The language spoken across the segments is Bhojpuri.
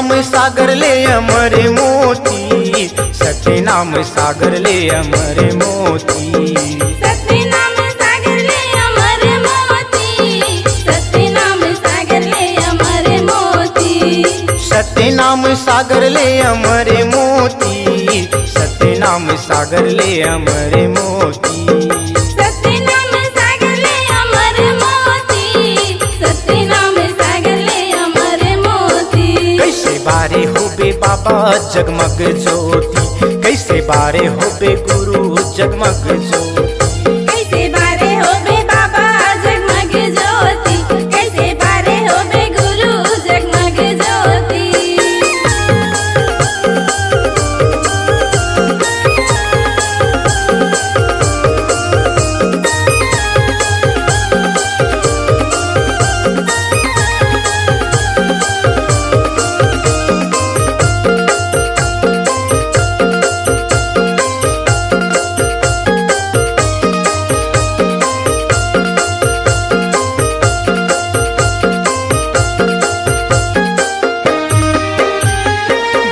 नाम सागर ले अमर मोती, सच्चे नाम सागर ले अमर मोती। सत्य नाम सागर ले अमर मोती, सत्य नाम सागर ले अमर मोती। सत्य नाम सागर ले अमर मोती, सत्य नाम सागर ले अमर मोती। सत्य नाम सागर ले अमर मोती, सत्य नाम सागर ले अमर मोती। कैसे बारे होबे बाबा जगमग ज्योति, कैसे बारे होबे गुरु जगमग ज्योति। कैसे बारे होबे बाबा जगमग ज्योति, कैसे बारे होबे गुरु जगमग ज्योति।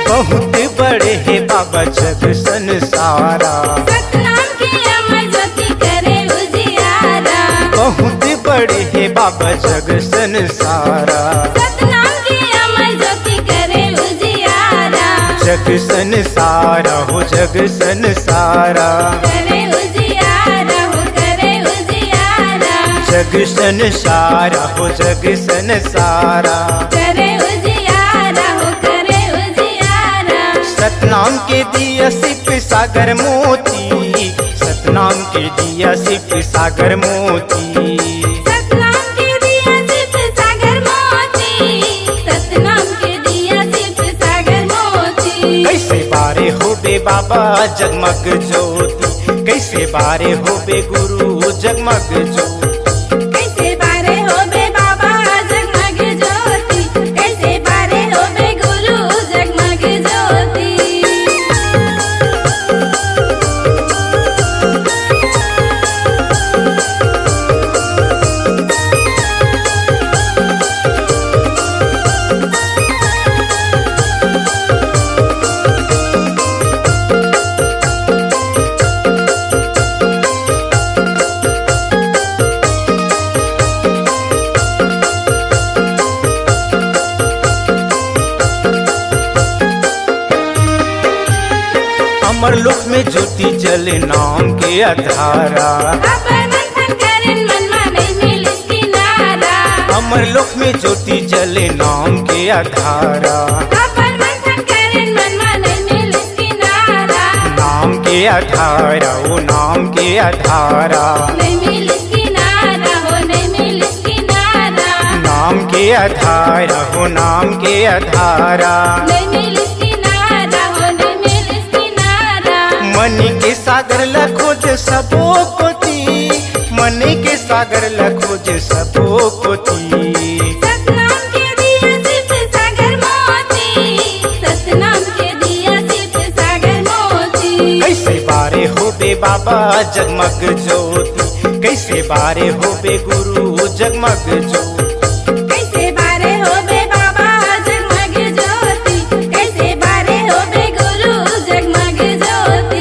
बहुत बड़े है बाबा जग संसारा, सतनाम की अमर ज्योति करे उजियारा। बहुत बड़े है बाबा जग संसारा। सतनाम की अमर ज्योति करे उजियारा। जग संसारा हो जग संसारा, करे उजियारा हो करे उजियारा। जग संसारा हो जग संसारा। करे उजियारा हो करे उजियारा। सतनाम के दिया सिप सागर मोती, सतनाम के दिया सिप सागर मोती। सतनाम के दिया सिर्फ सागर मोती, सतनाम के दिया सिर्फ सागर मोती। कैसे बारे होबे बाबा जगमग ज्योति, कैसे बारे होबे गुरु जगमग ज्योति। कैसे बारे होबे बाबा जगमग ज्योति, कैसे बारे होबे गुरु जगमग ज्योति। अमर लोक में ज्योति जले नाम के अधारा, अपर मंथन करन मन माने मिलिस किनारा। अमर लोक में ज्योति जले नाम के अधारा। अपर मंथन करन मन माने मिलिस किनारा। नाम के अधारा ओ नाम के अधारा, नहीं मिलिस किनारा हो नहीं मिलिस किनारा। नाम के अधारा हो नाम के अधारा। नहीं मिलिस किनारा हो नहीं मिलिस किनारा। मनी के सागर ला खोज सबो कोती, मनी के सागर ला खोज सबो कोती। सतनाम के दिया सिर्फ सागर मोती, सतनाम के दिया सिर्फ सागर मोती। कैसे बारे होबे बाबा जगमग ज्योति, कैसे बारे होबे गुरु जगमग ज्योति। कैसे बारे होबे बाबा जगमग ज्योति, कैसे बारे होबे गुरु जगमग ज्योति।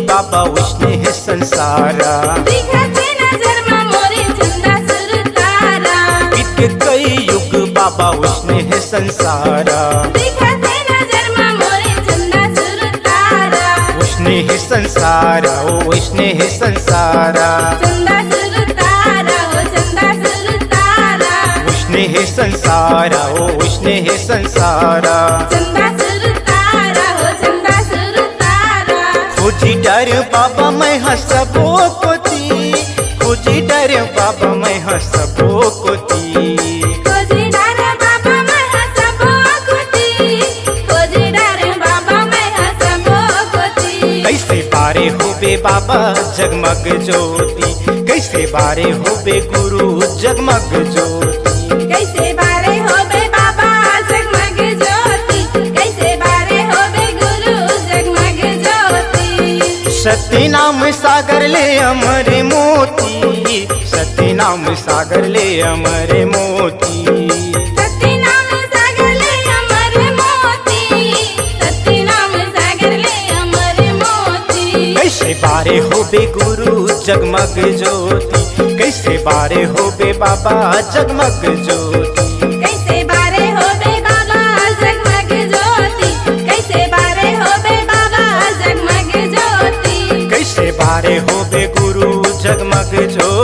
बाबा उसने है संसारा, दिखते नजर में मोरे चंदा सुर तारा। बीत कई युग बाबा उसने है संसारा। दिखते नजर में मोरे चंदा सुर तारा। उसने है संसारा ओ उसने है संसारा। चंदा सुर तारा हो चंदा सुर तारा। उसने है संसारा ओ उसने है संसारा। चंदा सुर तारा हो चंदा सुर तारा। खोजी डर बाबा मैं हंसबो कोती, खोजी डर बाबा मैं हंसबो कोती। खोजी डर बाबा कैसे बारे होबे बाबा जगमग ज्योति, कैसे बारे होबे गुरु जगमग ज्योति। कैसे बारे होबे बाबा जगमग ज्योति, कैसे बारे होबे गुरु जगमग ज्योति। सत्य नाम सागर ले अमर मोती, सत्य नाम सागर ले अमर मोती। सत्य नाम सागर ले अमर मोती, सत्य नाम सागर ले अमर मोती। कैसे बारे होबे गुरु जगमग ज्योति, कैसे बारे होबे बाबा जगमग ज्योति। कैसे बारे होबे बाबा जगमग ज्योति, कैसे बारे होबे बाबा जगमग ज्योति। कैसे बारे होबे गुरु जगमग ज्योति।